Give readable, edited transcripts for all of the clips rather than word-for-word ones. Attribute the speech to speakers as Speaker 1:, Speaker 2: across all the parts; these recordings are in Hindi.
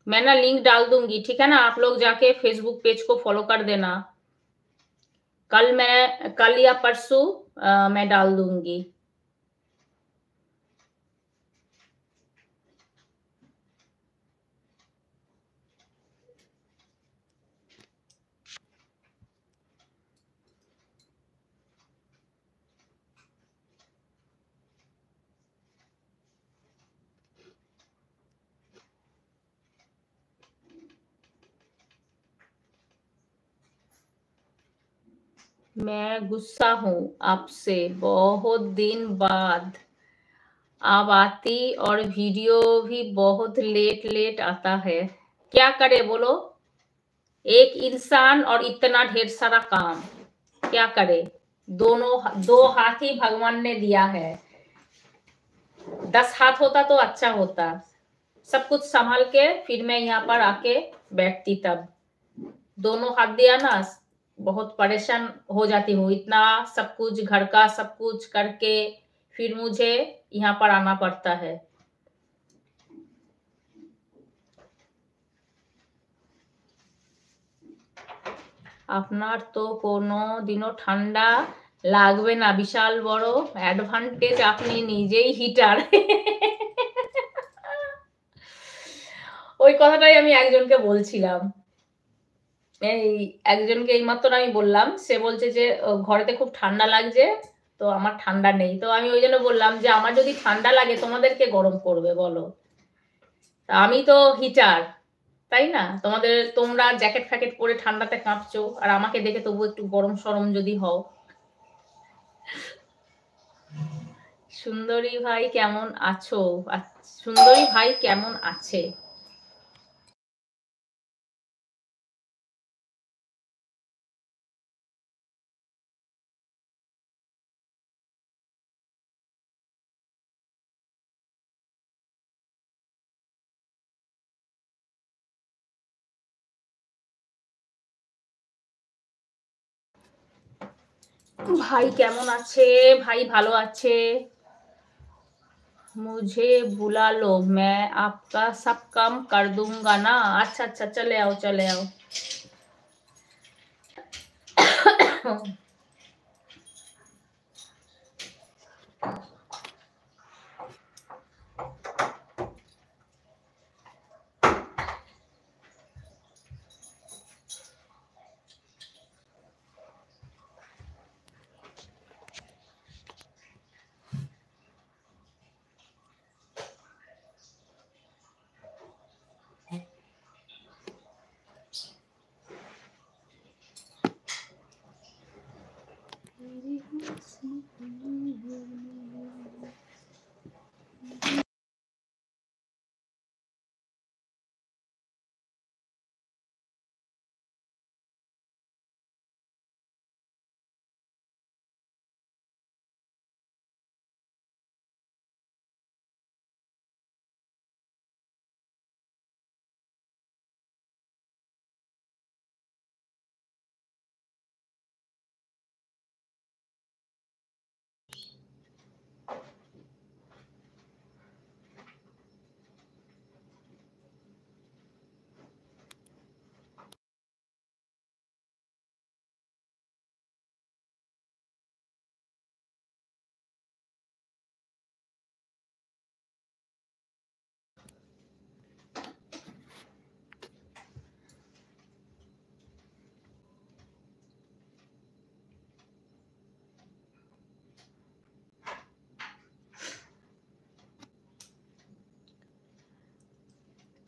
Speaker 1: मैं ना लिंक डाल दूंगी, ठीक है ना। आप लोग जाके फेसबुक पेज को फॉलो कर देना। कल या परसों मैं डाल दूंगी। मैं गुस्सा हूँ आपसे, बहुत दिन बाद आप आती और वीडियो भी बहुत लेट लेट आता है। क्या करे बोलो, एक इंसान और इतना ढेर सारा काम, क्या करे। दो हाथ ही भगवान ने दिया है, 10 हाथ होता तो अच्छा होता। सब कुछ संभाल के फिर मैं यहाँ पर आके बैठती, तब दोनों हाथ दिया ना, बहुत परेशान हो जाती हूँ। इतना सब कुछ घर का सब कुछ करके फिर मुझे यहाँ पर आना पड़ता है। আপনার তো কোনো দিনও ঠান্ডা লাগবে না, বিশাল বড় অ্যাডভান্টেজ, আপনি নিজেই হিটার। ওই কথাটাই আমি একজনকে বলছিলাম, এই একজনকে এইমাত্র আমি বললাম, সে বলছে যে ঘরেতে খুব ঠান্ডা লাগছে, তো আমার ঠান্ডা নেই। তো আমি ওই জন্য বললাম যে আমার যদি ঠান্ডা লাগে তোমাদেরকে গরম করবে বলো, আমি তো হিটার, তাই না। তোমরা জ্যাকেট ফ্যাকেট পরে ঠান্ডাতে কাঁপছো, আর আমাকে দেখে তবু একটু গরম সরম যদি হও। সুন্দরী ভাই কেমন আছো? সুন্দরী ভাই কেমন আছে? ভাই কেমন আছে? ভাই ভালো আছে। मुझे बुला लो, मैं आपका सब काम कर दूंगा ना। अच्छा अच्छा, चले आओ चले आओ।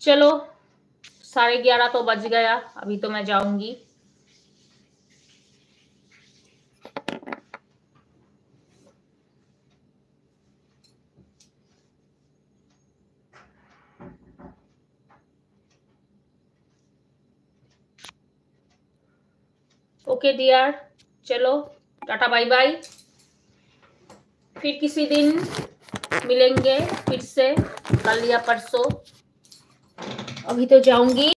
Speaker 1: चलो 11:30 तो बज गया, अभी तो मैं जाऊंगी। ओके डियर, चलो टाटा बाय बाय, फिर किसी दिन मिलेंगे फिर से, कल या परसों। अभी तो जाऊंगी।